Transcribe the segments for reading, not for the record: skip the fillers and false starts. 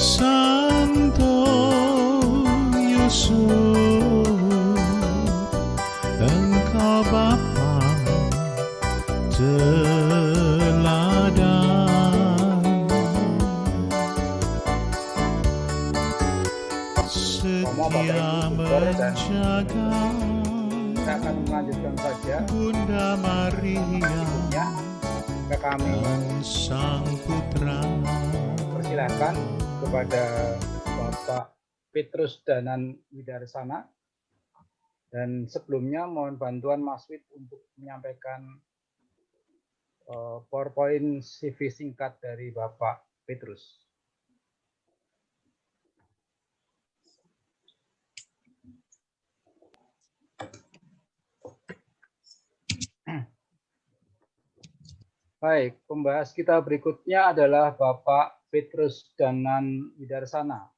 Santo Yesus, Engkau Bapa teladan, setia menjaga Kita akan melanjutkan saja Bunda Maria ke kami. Sang Putra. Persilahkan kepada Bapak Petrus Danan Widarsana. Dan sebelumnya mohon bantuan Mas Wid untuk menyampaikan PowerPoint CV singkat dari Bapak Petrus. Baik, pembahas kita berikutnya adalah Bapak Petrus Danan Widarsana,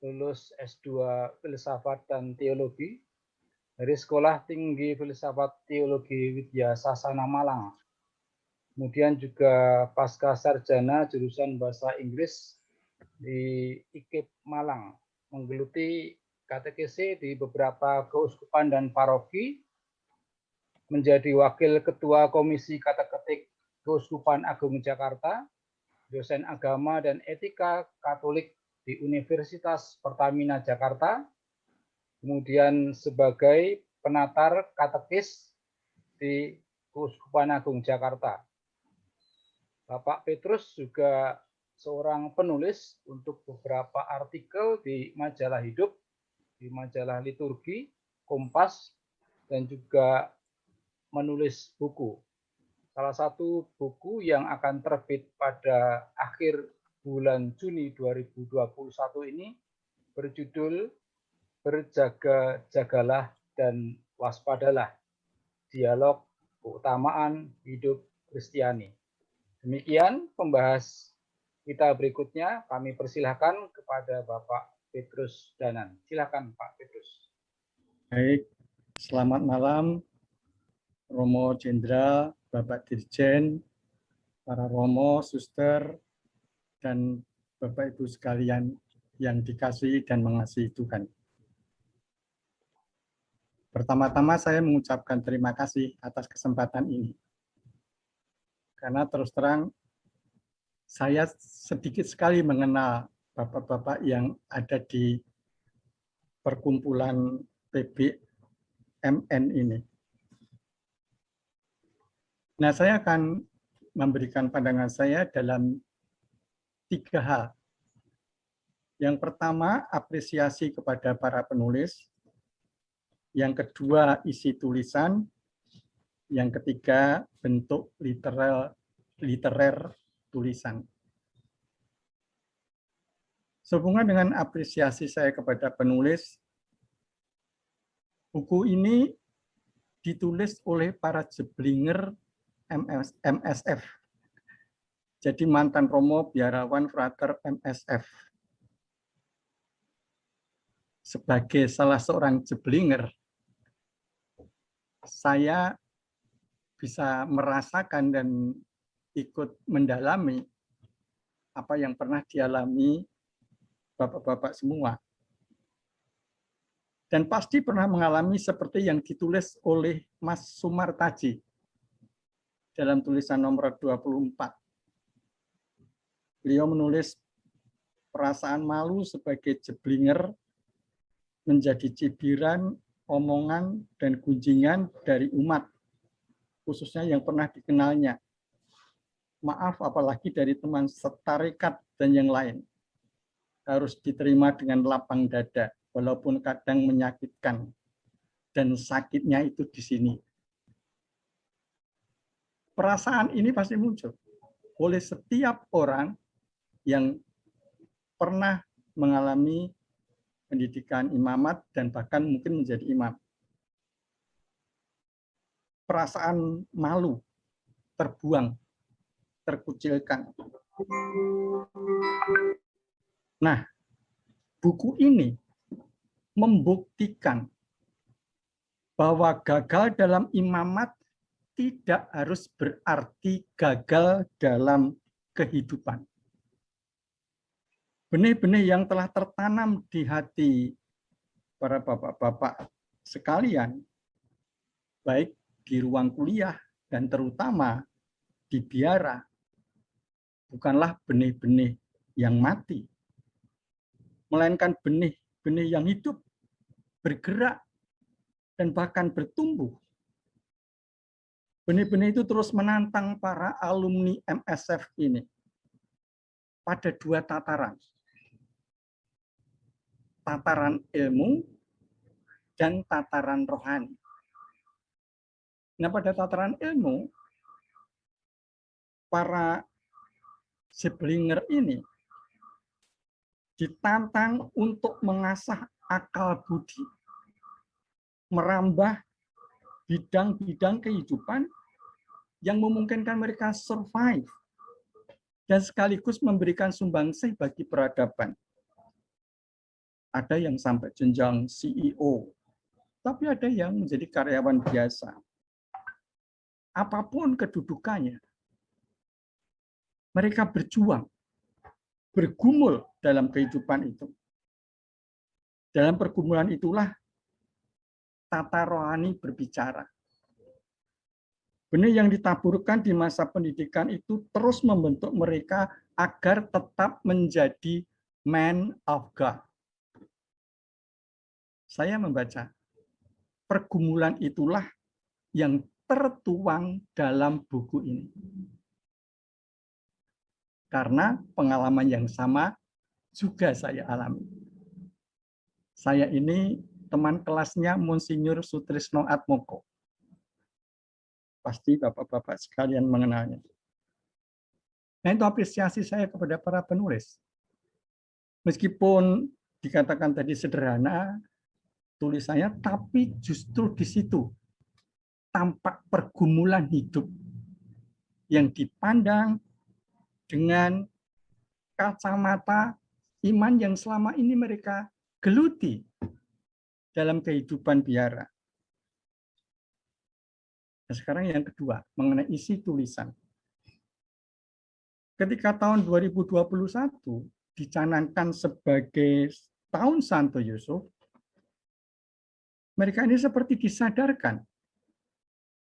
lulus S2 Filsafat dan Teologi dari Sekolah Tinggi Filsafat Teologi Widya Sasana Malang. Kemudian juga pasca sarjana jurusan Bahasa Inggris di IKIP Malang, menggeluti katekesi di beberapa keuskupan dan paroki, menjadi Wakil Ketua Komisi Kateketik Keuskupan Agung Jakarta, dosen agama dan etika Katolik di Universitas Pertamina Jakarta, kemudian sebagai penatar katekis di Keuskupan Agung Jakarta. Bapak Petrus juga seorang penulis untuk beberapa artikel di majalah Hidup, di majalah Liturgi, Kompas, dan juga menulis buku. Salah satu buku yang akan terbit pada akhir bulan Juni 2021 ini berjudul Berjaga-jagalah dan waspadalah, dialog keutamaan hidup Kristiani. Demikian pembahas kita berikutnya. Kami persilahkan kepada Bapak Petrus Danan. Silakan Pak Petrus. Baik, selamat malam Romo Jenderal, Bapak Dirjen, para Romo, Suster, dan Bapak Ibu sekalian yang dikasihi dan mengasihi Tuhan. Pertama-tama saya mengucapkan terima kasih atas kesempatan ini. Karena terus terang, saya sedikit sekali mengenal Bapak-Bapak yang ada di perkumpulan PBMN ini. Nah, saya akan memberikan pandangan saya dalam 3 hal. Yang pertama, apresiasi kepada para penulis. Yang kedua, isi tulisan. Yang ketiga, bentuk literer tulisan. Sehubungan dengan apresiasi saya kepada penulis, buku ini ditulis oleh para jeblinger MSF. Jadi mantan Romo Biarawan Frater MSF. Sebagai salah seorang jeblinger, saya bisa merasakan dan ikut mendalami apa yang pernah dialami Bapak-bapak semua. Dan pasti pernah mengalami seperti yang ditulis oleh Mas Sumartaji dalam tulisan nomor 24. Beliau menulis perasaan malu sebagai jeblinger menjadi cibiran, omongan, dan gunjingan dari umat, khususnya yang pernah dikenalnya. Maaf, apalagi dari teman setarekat dan yang lain. Harus diterima dengan lapang dada, walaupun kadang menyakitkan. Dan sakitnya itu di sini. Perasaan ini pasti muncul oleh setiap orang yang pernah mengalami pendidikan imamat dan bahkan mungkin menjadi imam. Perasaan malu, terbuang, terkucilkan. Nah, buku ini membuktikan bahwa gagal dalam imamat tidak harus berarti gagal dalam kehidupan. benih-benih yang telah tertanam di hati para bapak-bapak sekalian, baik di ruang kuliah dan terutama di biara, bukanlah benih-benih yang mati, melainkan benih-benih yang hidup, bergerak, dan bahkan bertumbuh. Benih-benih itu terus menantang para alumni MSF ini pada dua tataran. Tataran ilmu dan tataran rohani. Nah, pada tataran ilmu, para Zeblinger ini ditantang untuk mengasah akal budi, merambah bidang-bidang kehidupan yang memungkinkan mereka survive dan sekaligus memberikan sumbangsih bagi peradaban. Ada yang sampai jenjang CEO, tapi ada yang menjadi karyawan biasa. Apapun kedudukannya, mereka berjuang, bergumul dalam kehidupan itu. Dalam pergumulan itulah tata rohani berbicara. Benih yang ditaburkan di masa pendidikan itu terus membentuk mereka agar tetap menjadi man of God. Saya membaca, pergumulan itulah yang tertuang dalam buku ini. Karena pengalaman yang sama juga saya alami. Saya ini teman kelasnya Monsinyur Sutrisno Atmoko. Pasti bapak-bapak sekalian mengenalnya. Nah, itu apresiasi saya kepada para penulis. Meskipun dikatakan tadi sederhana tulisannya, tapi justru di situ tampak pergumulan hidup yang dipandang dengan kacamata iman yang selama ini mereka geluti dalam kehidupan biara. Nah, sekarang yang kedua, mengenai isi tulisan. Ketika tahun 2021 dicanangkan sebagai tahun Santo Yusuf, mereka ini seperti disadarkan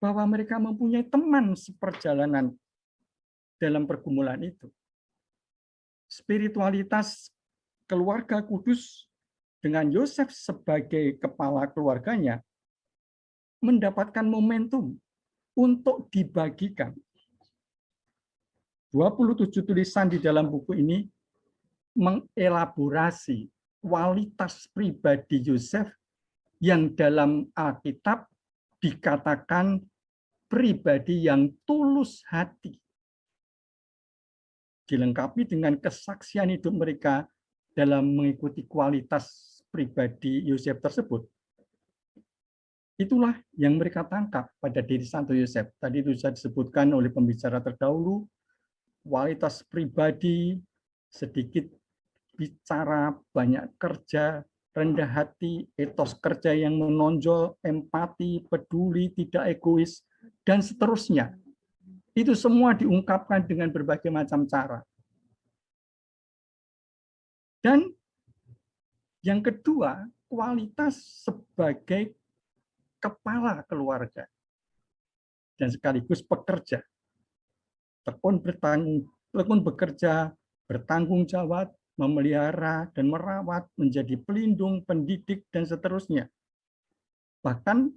bahwa mereka mempunyai teman seperjalanan dalam pergumulan itu. Spiritualitas keluarga kudus dengan Yosef sebagai kepala keluarganya mendapatkan momentum untuk dibagikan. 27 tulisan di dalam buku ini mengelaborasi kualitas pribadi Yosef yang dalam Alkitab dikatakan pribadi yang tulus hati. Dilengkapi dengan kesaksian hidup mereka dalam mengikuti kualitas pribadi Yosef tersebut. Itulah yang mereka tangkap pada diri Santo Yosef. Tadi itu sudah disebutkan oleh pembicara terdahulu, kualitas pribadi, sedikit bicara, banyak kerja, rendah hati, etos kerja yang menonjol, empati, peduli, tidak egois, dan seterusnya. Itu semua diungkapkan dengan berbagai macam cara. Dan yang kedua, kualitas sebagai kepala keluarga dan sekaligus pekerja. Tekun bekerja, bertanggung jawab, memelihara dan merawat, menjadi pelindung, pendidik, dan seterusnya. Bahkan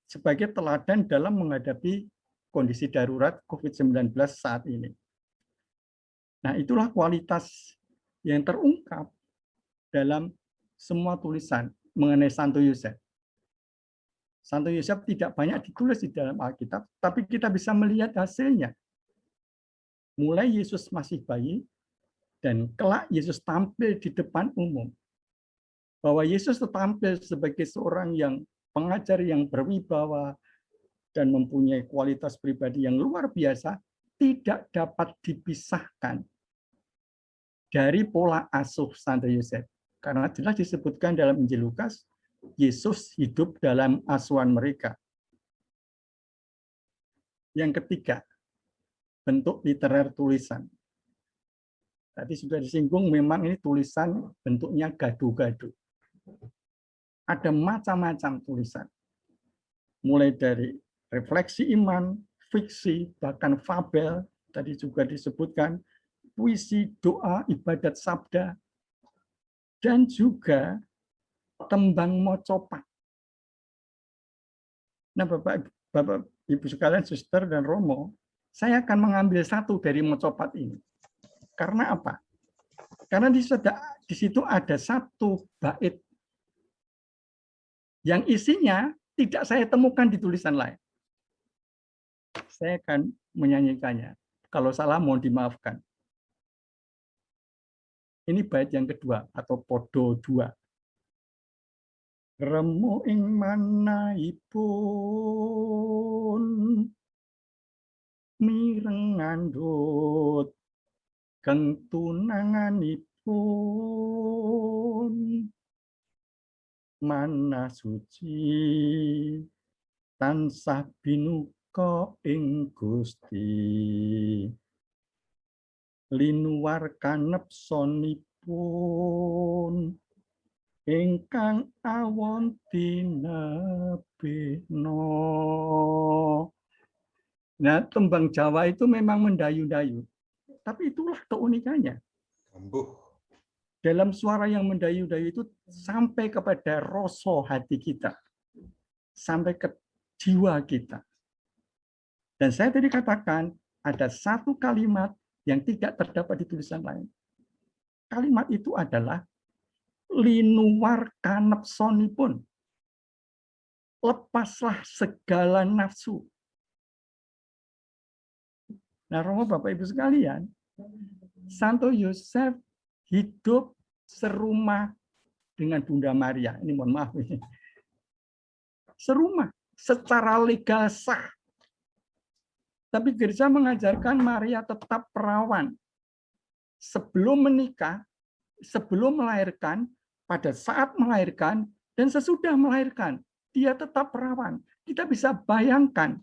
sebagai teladan dalam menghadapi kondisi darurat COVID-19 saat ini. Nah, itulah kualitas yang terungkap dalam semua tulisan mengenai Santo Yosef. Santo Yosef tidak banyak ditulis di dalam Alkitab, tapi kita bisa melihat hasilnya. Mulai Yesus masih bayi, dan kelak Yesus tampil di depan umum. Bahwa Yesus tampil sebagai seorang yang pengajar yang berwibawa dan mempunyai kualitas pribadi yang luar biasa, tidak dapat dipisahkan dari pola asuh Santo Yosef. Karena jelas disebutkan dalam Injil Lukas, Yesus hidup dalam asuhan mereka. Yang ketiga, bentuk literer tulisan. Tadi sudah disinggung, memang ini tulisan bentuknya gado-gado. Ada macam-macam tulisan. Mulai dari refleksi iman, fiksi, bahkan fabel, tadi juga disebutkan, puisi, doa, ibadat sabda, dan juga tembang mocopat. Nah, Bapak Ibu sekalian, Suster dan Romo, saya akan mengambil satu dari mocopat ini. Karena apa? Karena di situ ada satu bait yang isinya tidak saya temukan di tulisan lain. Saya akan menyanyikannya. Kalau salah mohon dimaafkan. Ini bait yang kedua atau podo 2. Remu ing manahipun mireng ngandhut kang tunanganipun manah suci tansah binuka ing Gusti linuwar kanepsonipun ingkang awontina beno. Nah, tembang Jawa itu memang mendayu-dayu, tapi itulah keunikannya. Dalam suara yang mendayu-dayu itu sampai kepada rasa hati kita, sampai ke jiwa kita. Dan saya tadi katakan ada satu kalimat yang tidak terdapat di tulisan lain. Kalimat itu adalah linuwar kanepsonipun. Lepaslah segala nafsu. Nah, Romo Bapak Ibu sekalian, Santo Yosef hidup serumah dengan Bunda Maria. Ini mohon maaf ini. Serumah, secara legal sah. Tapi gereja mengajarkan Maria tetap perawan. Sebelum menikah, sebelum melahirkan, pada saat melahirkan, dan sesudah melahirkan, dia tetap perawan. Kita bisa bayangkan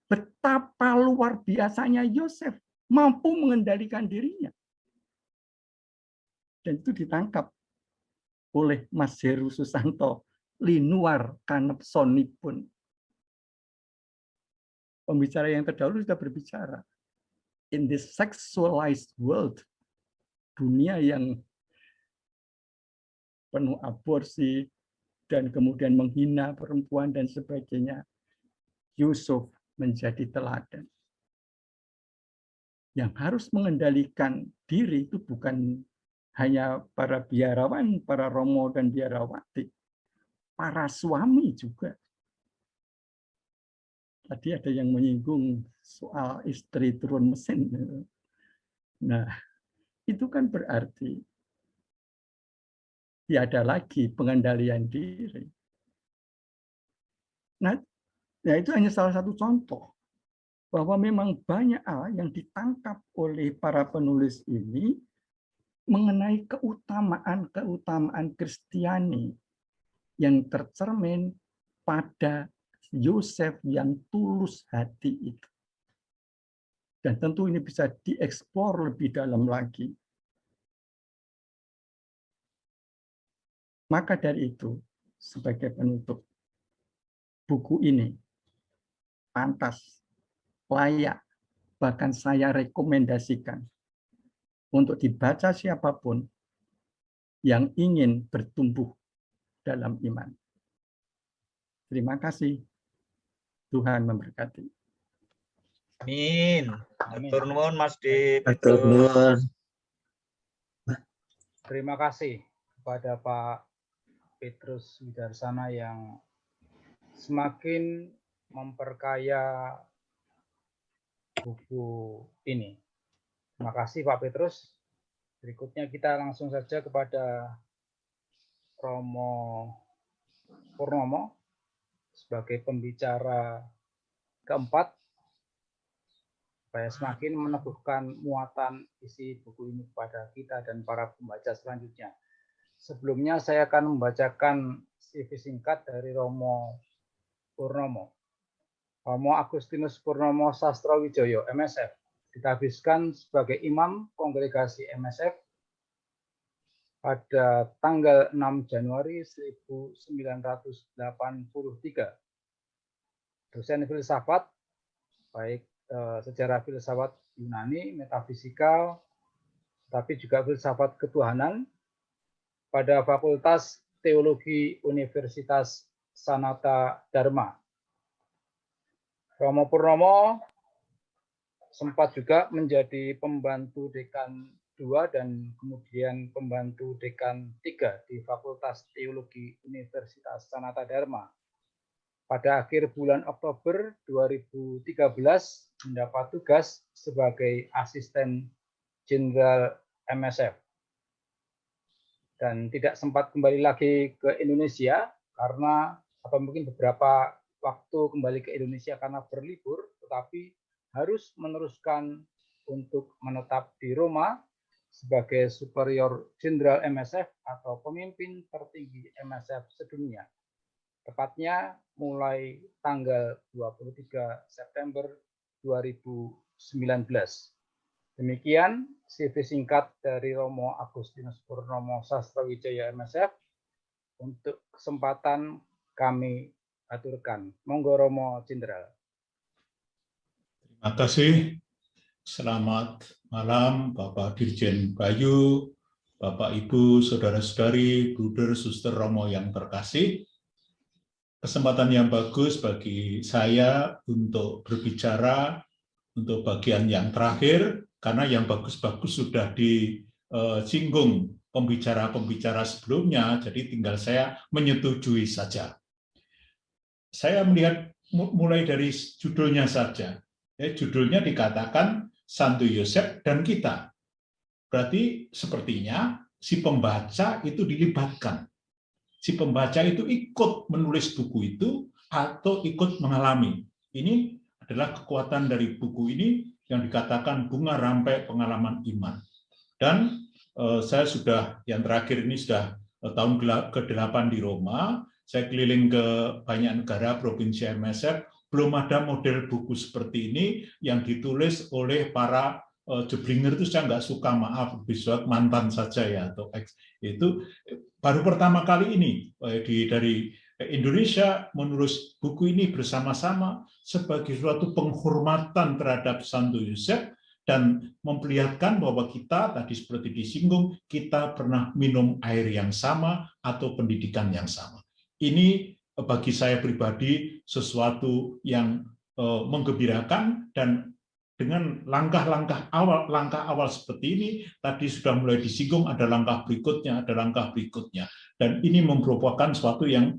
betapa luar biasanya Yosef mampu mengendalikan dirinya. Dan itu ditangkap oleh Mas Heru Susanto, linuwar kanepsonipun. Pembicara yang terdahulu sudah berbicara. In this sexualized world, dunia yang penuh aborsi dan kemudian menghina perempuan dan sebagainya, Yusuf menjadi teladan. Yang harus mengendalikan diri itu bukan hanya para biarawan, para romo dan biarawati, para suami juga. Tadi ada yang menyinggung soal istri turun mesin. Nah, itu kan berarti tiada lagi pengendalian diri. Nah, ya itu hanya salah satu contoh bahwa memang banyak hal yang ditangkap oleh para penulis ini mengenai keutamaan Kristiani yang tercermin pada Yosef yang tulus hati itu. Dan tentu ini bisa dieksplor lebih dalam lagi. Maka dari itu, sebagai penutup, buku ini pantas, layak, bahkan saya rekomendasikan untuk dibaca siapapun yang ingin bertumbuh dalam iman. Terima kasih. Tuhan memberkati. Amin. Matur nuwun Mas Matur nuwun. Terima kasih kepada Pak Petrus Widarsana yang semakin memperkaya buku ini. Terima kasih Pak Petrus. Berikutnya kita langsung saja kepada Romo Purnomo sebagai pembicara keempat supaya semakin meneguhkan muatan isi buku ini kepada kita dan para pembaca selanjutnya. Sebelumnya saya akan membacakan CV singkat dari Romo Purnomo. Romo Agustinus Purnomo Sastrowijoyo, MSF, ditahbiskan sebagai imam kongregasi MSF pada tanggal 6 Januari 1983. Dosen filsafat, baik sejarah filsafat Yunani, metafisikal, tapi juga filsafat ketuhanan pada Fakultas Teologi Universitas Sanata Dharma. Romo Purnomo sempat juga menjadi pembantu dekan 2 dan kemudian pembantu dekan 3 di Fakultas Teologi Universitas Sanata Dharma. Pada akhir bulan Oktober 2013 mendapat tugas sebagai asisten jenderal MSF dan tidak sempat kembali lagi ke Indonesia karena atau mungkin beberapa waktu kembali ke Indonesia karena berlibur, tetapi harus meneruskan untuk menetap di Roma sebagai Superior Jenderal MSF atau pemimpin tertinggi MSF sedunia. Tepatnya mulai tanggal 23 September 2019. Demikian CV singkat dari Romo Agustinus Purnomo Sastrawijaya MSF. Untuk kesempatan kami aturkan. Monggo Romo Jenderal. Terima kasih. Selamat malam Bapak Dirjen Bayu, Bapak Ibu, Saudara-saudari, Bruder, Suster Romo yang terkasih. Kesempatan yang bagus bagi saya untuk berbicara untuk bagian yang terakhir, karena yang bagus-bagus sudah disinggung pembicara-pembicara sebelumnya, jadi tinggal saya menyetujui saja. Saya melihat mulai dari judulnya saja. Judulnya dikatakan Santo Yosef dan kita. Berarti sepertinya si pembaca itu dilibatkan. Si pembaca itu ikut menulis buku itu atau ikut mengalami. Ini adalah kekuatan dari buku ini yang dikatakan Bunga Rampai Pengalaman Iman. Dan saya sudah, yang terakhir ini sudah tahun ke-8 di Roma, saya keliling ke banyak negara, provinsi MSF, belum ada model buku seperti ini yang ditulis oleh para jeblinger itu saya nggak suka, maaf, bisa mantan saja ya, atau ex. Itu baru pertama kali ini dari Indonesia menulis buku ini bersama-sama sebagai suatu penghormatan terhadap Santo Yosef dan memperlihatkan bahwa kita, tadi seperti disinggung, kita pernah minum air yang sama atau pendidikan yang sama. Ini bagi saya pribadi sesuatu yang menggembirakan, dan dengan langkah awal seperti ini, tadi sudah mulai disinggung, ada langkah berikutnya, dan ini merupakan sesuatu yang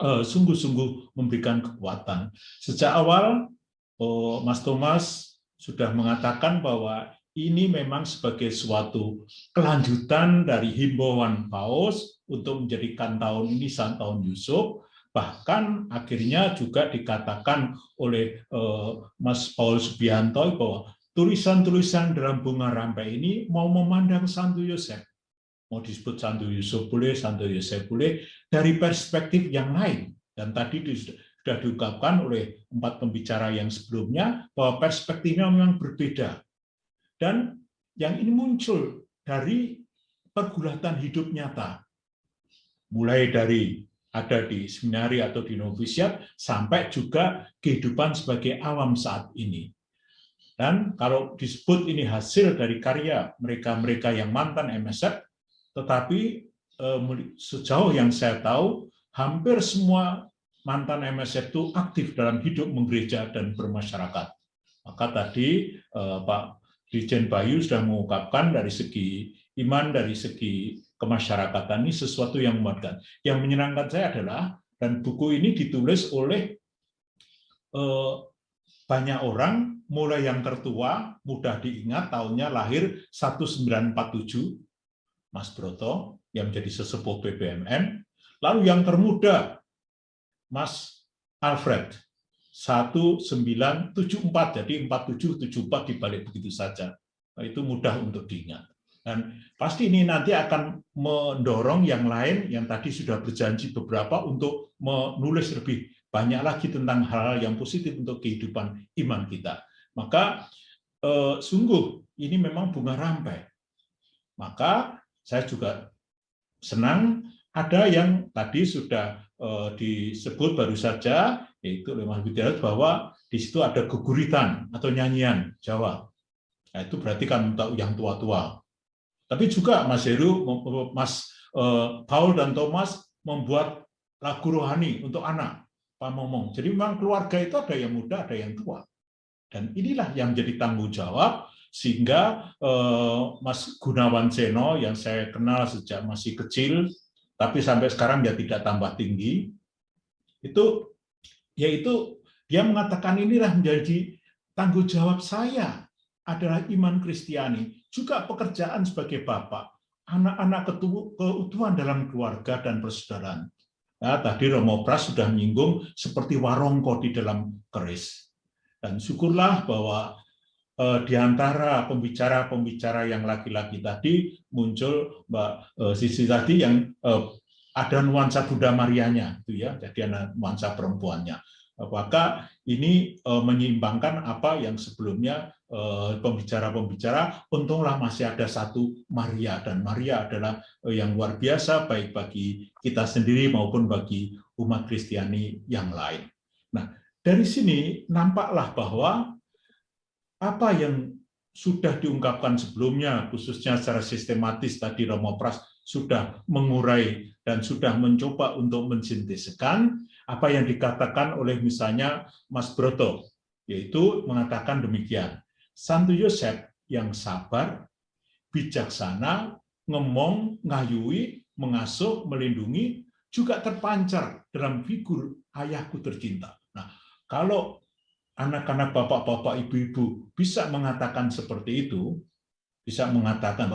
sungguh-sungguh memberikan kekuatan. Sejak awal, Mas Thomas sudah mengatakan bahwa ini memang sebagai suatu kelanjutan dari himbauan Paus untuk menjadikan tahun ini tahun Yusuf. Bahkan akhirnya juga dikatakan oleh Mas Paul Subianto bahwa tulisan-tulisan dalam Bunga Rampai ini mau memandang Santo Yosef. Mau disebut Santo Yusuf boleh, Santo Yosef boleh, dari perspektif yang lain. Dan tadi sudah diungkapkan oleh 4 pembicara yang sebelumnya bahwa perspektifnya memang berbeda. Dan yang ini muncul dari pergulatan hidup nyata. Mulai dari ada di seminari atau di novisiat, sampai juga kehidupan sebagai awam saat ini. Dan kalau disebut ini hasil dari karya mereka-mereka yang mantan MSF, tetapi sejauh yang saya tahu, hampir semua mantan MSF itu aktif dalam hidup menggereja dan bermasyarakat. Maka tadi Pak Dirjen Bayu sudah mengungkapkan dari segi iman, dari segi kemasyarakatan ini sesuatu yang memuatkan. Yang menyenangkan saya adalah, dan buku ini ditulis oleh banyak orang, mulai yang tertua, mudah diingat, tahunnya lahir 1947, Mas Broto, yang menjadi sesepuh BBMN, lalu yang termuda, Mas Alfred, 1974, jadi 4774 dibalik begitu saja. Itu mudah untuk diingat. Dan pasti ini nanti akan mendorong yang lain yang tadi sudah berjanji beberapa untuk menulis lebih banyak lagi tentang hal-hal yang positif untuk kehidupan iman kita. Maka sungguh ini memang bunga rampai. Maka saya juga senang ada yang tadi sudah disebut baru saja, yaitu oleh Mas Widiawat, bahwa di situ ada geguritan atau nyanyian Jawa. Nah, itu berarti kan untuk yang tua-tua. Tapi juga Mas Heru, Mas Paul dan Thomas membuat lagu rohani untuk anak, Pak Momong. Jadi memang keluarga itu ada yang muda, ada yang tua. Dan inilah yang menjadi tanggung jawab, sehingga Mas Gunawan Seno yang saya kenal sejak masih kecil, tapi sampai sekarang dia tidak tambah tinggi, yaitu dia mengatakan inilah menjadi tanggung jawab saya adalah iman Kristiani, juga pekerjaan sebagai bapak, anak-anak keutuhan dalam keluarga dan persaudaraan. Ya, tadi Romo Pras sudah menyinggung seperti warongko di dalam keris. Dan syukurlah bahwa di antara pembicara-pembicara yang laki-laki tadi muncul Mbak Sisi tadi yang ada nuansa Bunda Marianya, itu ya, jadi ada nuansa perempuannya. Apakah ini menyeimbangkan apa yang sebelumnya pembicara-pembicara, untunglah masih ada satu Maria, dan Maria adalah yang luar biasa baik bagi kita sendiri maupun bagi umat Kristiani yang lain. Nah, dari sini nampaklah bahwa apa yang sudah diungkapkan sebelumnya, khususnya secara sistematis tadi Romo Pras sudah mengurai dan sudah mencoba untuk mensintesakan apa yang dikatakan oleh misalnya Mas Broto, yaitu mengatakan demikian, Santo Yosef yang sabar, bijaksana, ngemong, ngayui, mengasuh, melindungi, juga terpancar dalam figur ayahku tercinta. Nah, kalau anak-anak bapak-bapak, ibu-ibu bisa mengatakan seperti itu, bisa mengatakan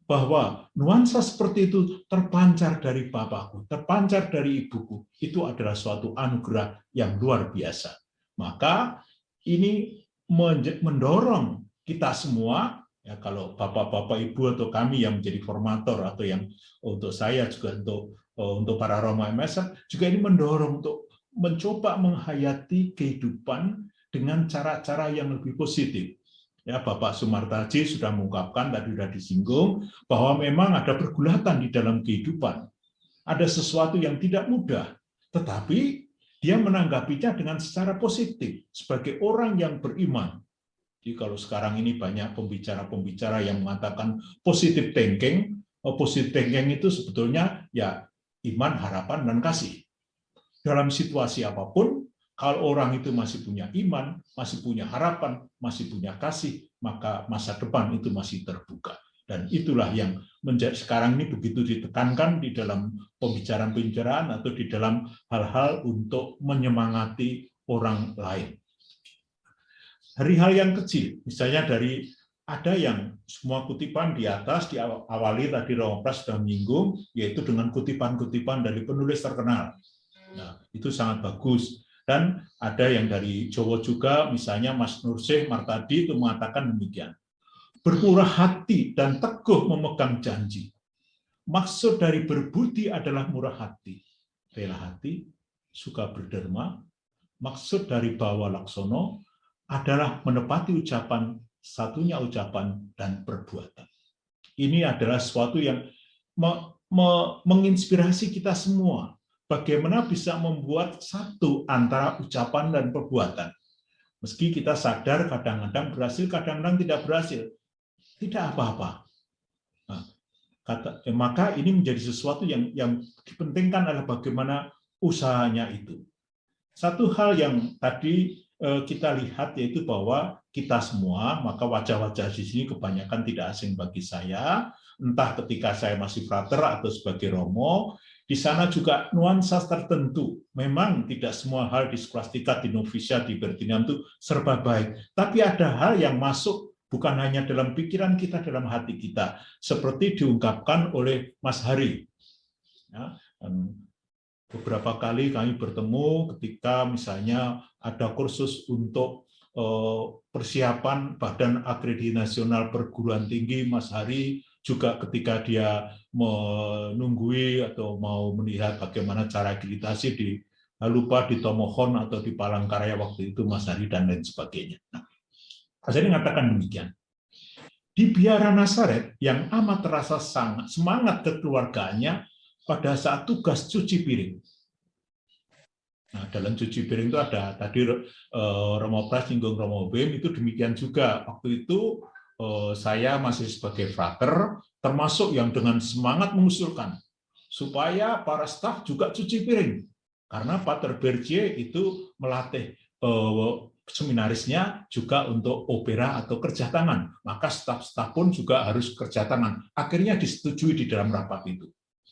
bahwa nuansa seperti itu terpancar dari bapakku, terpancar dari ibuku, itu adalah suatu anugerah yang luar biasa. Maka ini mendorong kita semua, ya, kalau bapak-bapak, ibu atau kami yang menjadi formator atau yang untuk saya juga untuk para Romo MSF, juga ini mendorong untuk mencoba menghayati kehidupan dengan cara-cara yang lebih positif. Ya, Bapak Sumartaji sudah mengungkapkan, tadi sudah disinggung, bahwa memang ada pergulatan di dalam kehidupan. Ada sesuatu yang tidak mudah, tetapi dia menanggapinya dengan secara positif, sebagai orang yang beriman. Jadi kalau sekarang ini banyak pembicara-pembicara yang mengatakan positive thinking itu sebetulnya ya iman, harapan, dan kasih. Dalam situasi apapun, kalau orang itu masih punya iman, masih punya harapan, masih punya kasih, maka masa depan itu masih terbuka. Dan itulah yang menjadi sekarang ini begitu ditekankan di dalam pembicaraan-pembicaraan atau di dalam hal-hal untuk menyemangati orang lain. Dari hal yang kecil, misalnya dari ada yang semua kutipan di atas diawali tadi Romo Pras sudah menyinggung, yaitu dengan kutipan-kutipan dari penulis terkenal. Nah, itu sangat bagus. Dan ada yang dari Jawa juga, misalnya Mas Nurseh Martadi itu mengatakan demikian. Bermurah hati dan teguh memegang janji. Maksud dari berbudi adalah murah hati, rela hati, suka berderma. Maksud dari bawa laksono adalah menepati ucapan, satunya ucapan dan perbuatan. Ini adalah sesuatu yang menginspirasi kita semua. Bagaimana bisa membuat satu antara ucapan dan perbuatan. Meski kita sadar kadang-kadang berhasil, kadang-kadang tidak berhasil. Tidak apa-apa. Nah, maka ini menjadi sesuatu yang dipentingkan adalah bagaimana usahanya itu. Satu hal yang tadi kita lihat yaitu bahwa kita semua, maka wajah-wajah di sini kebanyakan tidak asing bagi saya, entah ketika saya masih frater atau sebagai Romo, di sana juga nuansa tertentu. Memang tidak semua hal di skolastika, di novisiat, di bertiniam itu serba baik. Tapi ada hal yang masuk bukan hanya dalam pikiran kita, dalam hati kita. Seperti diungkapkan oleh Mas Hari. Ya, beberapa kali kami bertemu ketika misalnya ada kursus untuk persiapan Badan Akreditasi Nasional Perguruan Tinggi, Mas Hari juga ketika dia menunggui atau mau melihat bagaimana cara akreditasi di lupa di Tomohon atau di Palangkaraya waktu itu Mas Hari dan lain sebagainya. Nah, Saya mengatakan demikian. Di biara Nazaret yang amat terasa sangat semangat kekeluargaannya pada saat tugas cuci piring. Nah, dalam cuci piring itu ada tadi Romo Pras singgung Romo Bem, itu demikian juga. Waktu itu saya masih sebagai frater, termasuk yang dengan semangat mengusulkan supaya para staf juga cuci piring. Karena Pater Bergie itu melatih seminarisnya juga untuk opera atau kerja tangan. Maka staf-staf pun juga harus kerja tangan. Akhirnya disetujui di dalam rapat itu.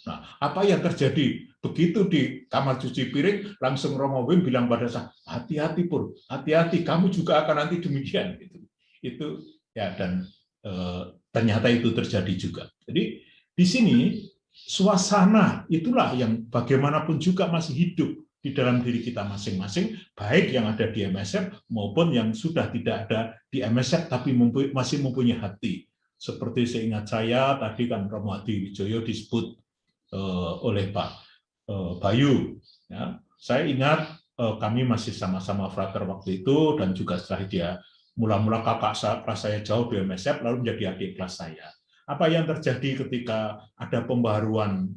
Nah, apa yang terjadi? Begitu di kamar cuci piring, langsung Romo Wim bilang pada saya, hati-hati Pur, hati-hati, kamu juga akan nanti demikian. Itu ya, dan ternyata itu terjadi juga. Jadi di sini suasana itulah yang bagaimanapun juga masih hidup di dalam diri kita masing-masing, baik yang ada di MSF maupun yang sudah tidak ada di MSF tapi masih mempunyai hati. Seperti seingat saya tadi kan Romo Hadi Wijoyo disebut oleh Pak Bayu. Ya, saya ingat kami masih sama-sama frater waktu itu, dan juga setelah dia mula-mula kakak kelas saya jauh di MSF, lalu menjadi adik kelas saya. Apa yang terjadi ketika ada pembaruan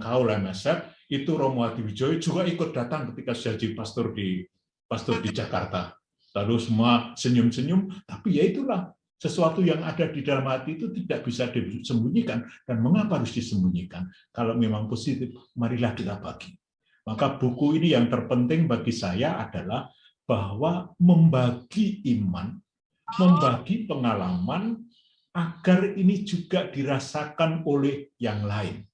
kaul MSF, itu Romo Hadi Wijoyo juga ikut datang ketika saya jadi pastor di Jakarta. Lalu semua senyum-senyum, tapi ya itulah, sesuatu yang ada di dalam hati itu tidak bisa disembunyikan. Dan mengapa harus disembunyikan? Kalau memang positif, marilah kita bagi. Maka buku ini yang terpenting bagi saya adalah bahwa membagi iman, membagi pengalaman, agar ini juga dirasakan oleh yang lain.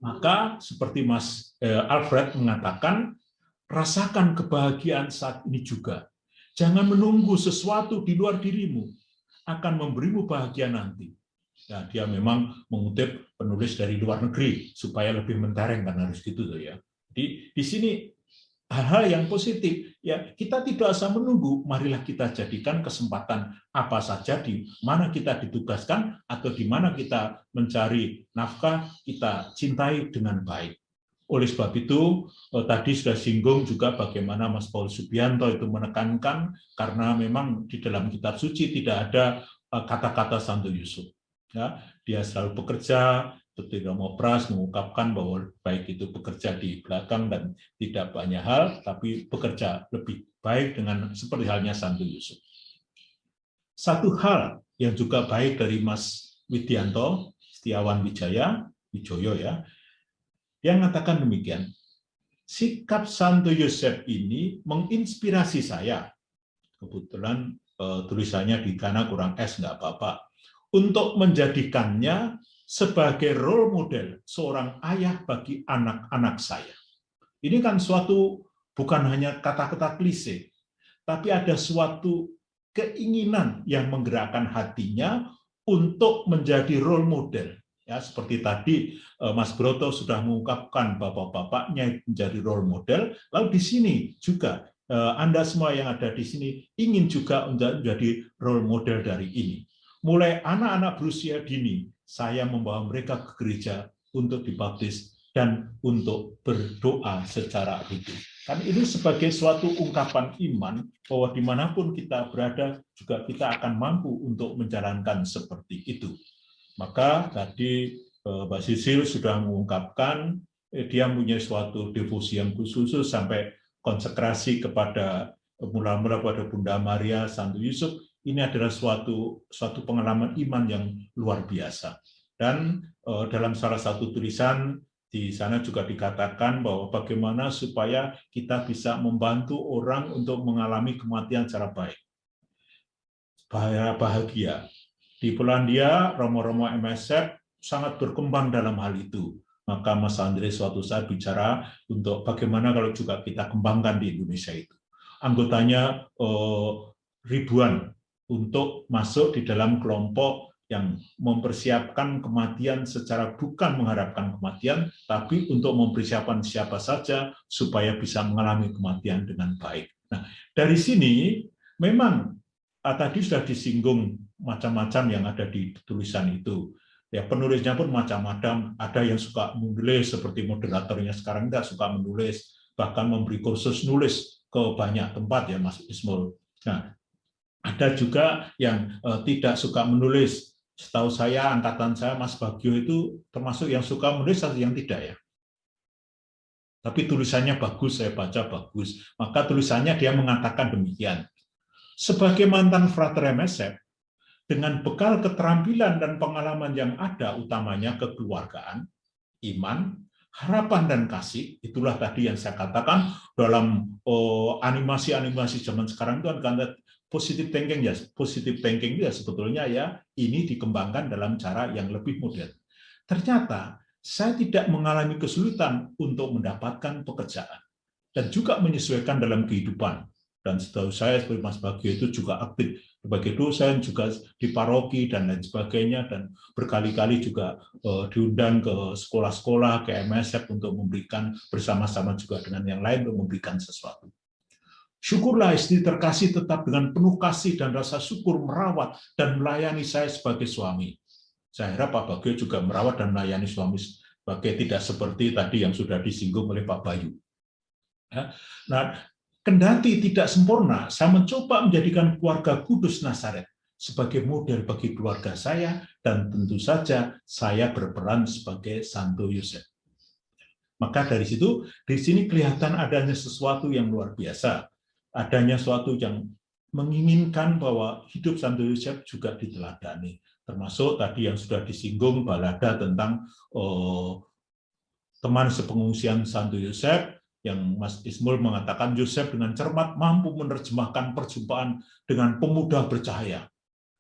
Maka seperti Mas Alfred mengatakan, rasakan kebahagiaan saat ini juga. Jangan menunggu sesuatu di luar dirimu akan memberimu bahagia nanti. Ya, dia memang mengutip penulis dari luar negeri supaya lebih mentereng, kan harus gitu tuh ya. Di sini hal-hal yang positif ya, kita tidak usah menunggu, marilah kita jadikan kesempatan apa saja di mana kita ditugaskan atau di mana kita mencari nafkah, kita cintai dengan baik. Oleh sebab itu, tadi sudah singgung juga bagaimana Mas Paul Subianto itu menekankan, karena memang di dalam kitab suci tidak ada kata-kata Santo Yusuf. Ya, dia selalu bekerja, seperti Romo Pras mengungkapkan bahwa baik itu bekerja di belakang dan tidak banyak hal, tapi bekerja lebih baik dengan seperti halnya Santo Yusuf. Satu hal yang juga baik dari Mas Widianto Setiawan Wijoyo ya, yang mengatakan demikian, sikap Santo Yosef ini menginspirasi saya. Kebetulan tulisannya di kana kurang S, nggak apa-apa. Untuk menjadikannya sebagai role model seorang ayah bagi anak-anak saya. Ini kan suatu bukan hanya kata-kata klise, tapi ada suatu keinginan yang menggerakkan hatinya untuk menjadi role model. Ya, seperti tadi Mas Broto sudah mengungkapkan bapak-bapaknya menjadi role model, lalu di sini juga Anda semua yang ada di sini ingin juga menjadi role model dari ini. Mulai anak-anak berusia dini, saya membawa mereka ke gereja untuk dibaptis dan untuk berdoa secara rutin. Kan ini sebagai suatu ungkapan iman bahwa dimanapun kita berada juga kita akan mampu untuk menjalankan seperti itu. Maka tadi Mbak Sisil sudah mengungkapkan dia punya suatu devosi yang khusus sampai konsekrasi kepada mula-mula pada Bunda Maria Santo Yusuf. Ini adalah suatu pengalaman iman yang luar biasa. Dan dalam salah satu tulisan di sana juga dikatakan bahwa bagaimana supaya kita bisa membantu orang untuk mengalami kematian secara baik. Bahagia. Di Polandia, Romo-Romo MSF sangat berkembang dalam hal itu. Maka Mas Andre suatu saat bicara untuk bagaimana kalau juga kita kembangkan di Indonesia itu. Anggotanya ribuan untuk masuk di dalam kelompok yang mempersiapkan kematian secara bukan mengharapkan kematian, tapi untuk mempersiapkan siapa saja supaya bisa mengalami kematian dengan baik. Nah, dari sini memang tadi sudah disinggung macam-macam yang ada di tulisan itu. Ya, penulisnya pun macam-macam. Ada yang suka menulis seperti moderatornya sekarang tidak suka menulis, bahkan memberi kursus nulis ke banyak tempat ya Mas Ismul. Nah, Ada juga yang tidak suka menulis. Setahu saya, angkatan saya, Mas Bagio itu termasuk yang suka menulis atau yang tidak ya? Tapi tulisannya bagus, saya baca bagus. Maka tulisannya dia mengatakan demikian. Sebagai mantan frater MSF, dengan bekal keterampilan dan pengalaman yang ada, utamanya kekeluargaan, iman, harapan, dan kasih, itulah tadi yang saya katakan dalam animasi-animasi zaman sekarang itu kan positive thinking ya, positive thinking ya sebetulnya ya ini dikembangkan dalam cara yang lebih modern. Ternyata saya tidak mengalami kesulitan untuk mendapatkan pekerjaan dan juga menyesuaikan dalam kehidupan. Dan setahu saya seperti Mas Bagio itu juga aktif sebagai dosen, juga di paroki dan lain sebagainya, dan berkali-kali juga diundang ke sekolah-sekolah, ke MSF untuk memberikan bersama-sama juga dengan yang lain untuk memberikan sesuatu. Syukurlah istri terkasih tetap dengan penuh kasih dan rasa syukur merawat dan melayani saya sebagai suami. Saya harap Pak Bagio juga merawat dan melayani suami sebagai tidak seperti tadi yang sudah disinggung oleh Pak Bayu. Nah, kendati tidak sempurna, saya mencoba menjadikan keluarga Kudus Nazaret sebagai model bagi keluarga saya, dan tentu saja saya berperan sebagai Santo Yosef. Maka dari situ, di sini kelihatan adanya sesuatu yang luar biasa, adanya sesuatu yang menginginkan bahwa hidup Santo Yosef juga diteladani, termasuk tadi yang sudah disinggung balada tentang teman sepengungsian Santo Yosef, yang Mas Ismul mengatakan Yosef dengan cermat mampu menerjemahkan perjumpaan dengan pemuda bercahaya.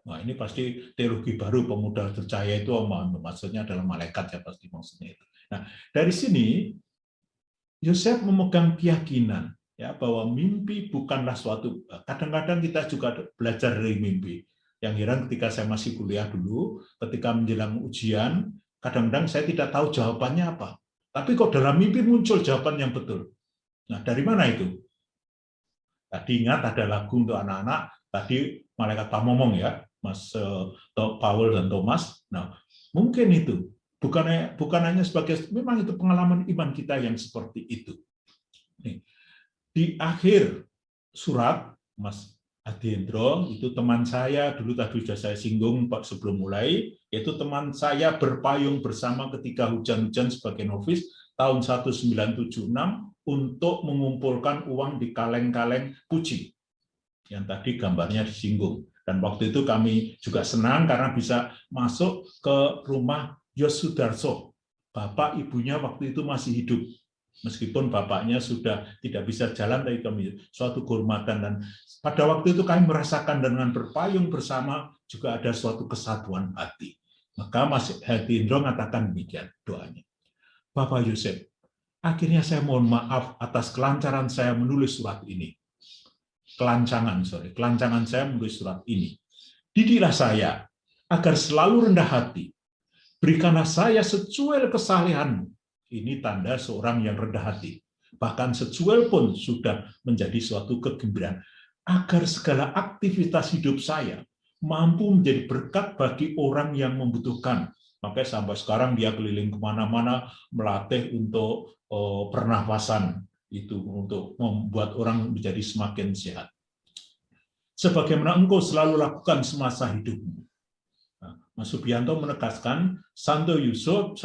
Nah, ini pasti teologi baru, pemuda bercahaya itu maksudnya adalah malaikat ya, pasti maksudnya itu. Nah, dari sini Yosef memegang keyakinan ya bahwa mimpi bukanlah suatu, kadang-kadang kita juga belajar dari mimpi. Yang heran ketika saya masih kuliah dulu, ketika menjelang ujian, kadang-kadang saya tidak tahu jawabannya apa. Tapi kok dalam mimpi muncul jawaban yang betul. Nah, dari mana itu? Tadi ingat ada lagu untuk anak-anak, tadi Malaikat Pamomong ya, Mas Paul dan Thomas. Nah, mungkin itu bukan hanya sebagai, memang itu pengalaman iman kita yang seperti itu. Nih, di akhir surat, Mas Adiendro itu teman saya dulu tadi sudah saya singgung Pak sebelum mulai, yaitu teman saya berpayung bersama ketika hujan-hujan sebagai novis tahun 1976 untuk mengumpulkan uang di kaleng-kaleng Puji yang tadi gambarnya disinggung. Dan waktu itu kami juga senang karena bisa masuk ke rumah Yosudarso. Bapak ibunya waktu itu masih hidup. Meskipun bapaknya sudah tidak bisa jalan, tapi kami suatu kehormatan. Dan pada waktu itu kami merasakan dengan berpayung bersama juga ada suatu kesatuan hati. Maka Mas Hadindro mengatakan demikian doanya. Bapak Yosef, akhirnya saya mohon maaf atas kelancaran saya menulis surat ini. Kelancangan saya menulis surat ini. Didiklah saya agar selalu rendah hati. Berikanlah saya secuil kesalehanmu. Ini tanda seorang yang rendah hati. Bahkan secuil pun sudah menjadi suatu kegembiraan. Agar segala aktivitas hidup saya mampu menjadi berkat bagi orang yang membutuhkan. Makanya sampai sekarang dia keliling kemana-mana melatih untuk pernafasan itu untuk membuat orang menjadi semakin sehat. Sebagaimana engkau selalu lakukan semasa hidupmu. Mas Subianto menegaskan Santo Yusuf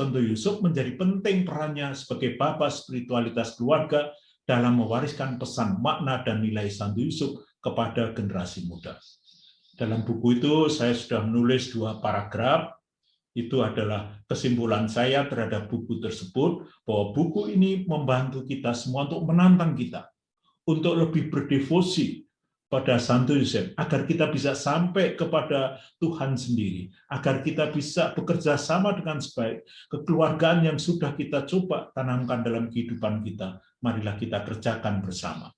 menjadi penting perannya sebagai bapa spiritualitas keluarga dalam mewariskan pesan makna dan nilai Santo Yusuf kepada generasi muda. Dalam buku itu saya sudah menulis 2 paragraf. Itu adalah kesimpulan saya terhadap buku tersebut, bahwa buku ini membantu kita semua untuk menantang kita untuk lebih berdevosi pada Santo Yosef, agar kita bisa sampai kepada Tuhan sendiri, agar kita bisa bekerja sama dengan sebaik kekeluargaan yang sudah kita coba tanamkan dalam kehidupan kita. Marilah kita kerjakan bersama.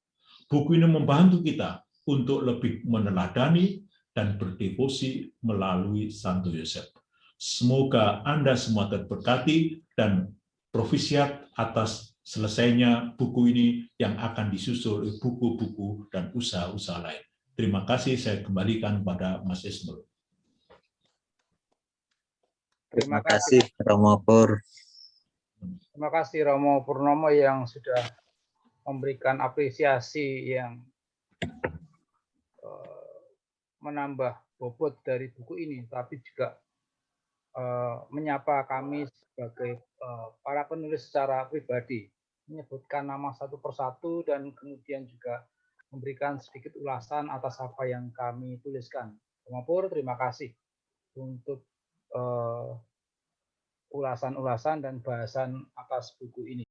Buku ini membantu kita untuk lebih meneladani dan berdevosi melalui Santo Yosef. Semoga Anda semua terberkati dan profisiat atas selesainya buku ini yang akan disusul oleh buku-buku dan usaha-usaha lain. Terima kasih, saya kembalikan kepada Mas Ismul. Terima kasih Romo Pur. Terima kasih Romo Purnomo yang sudah memberikan apresiasi yang menambah bobot dari buku ini, tapi juga menyapa kami sebagai para penulis secara pribadi, menyebutkan nama satu persatu dan kemudian juga memberikan sedikit ulasan atas apa yang kami tuliskan. Romo Pur, terima kasih untuk ulasan-ulasan dan bahasan atas buku ini.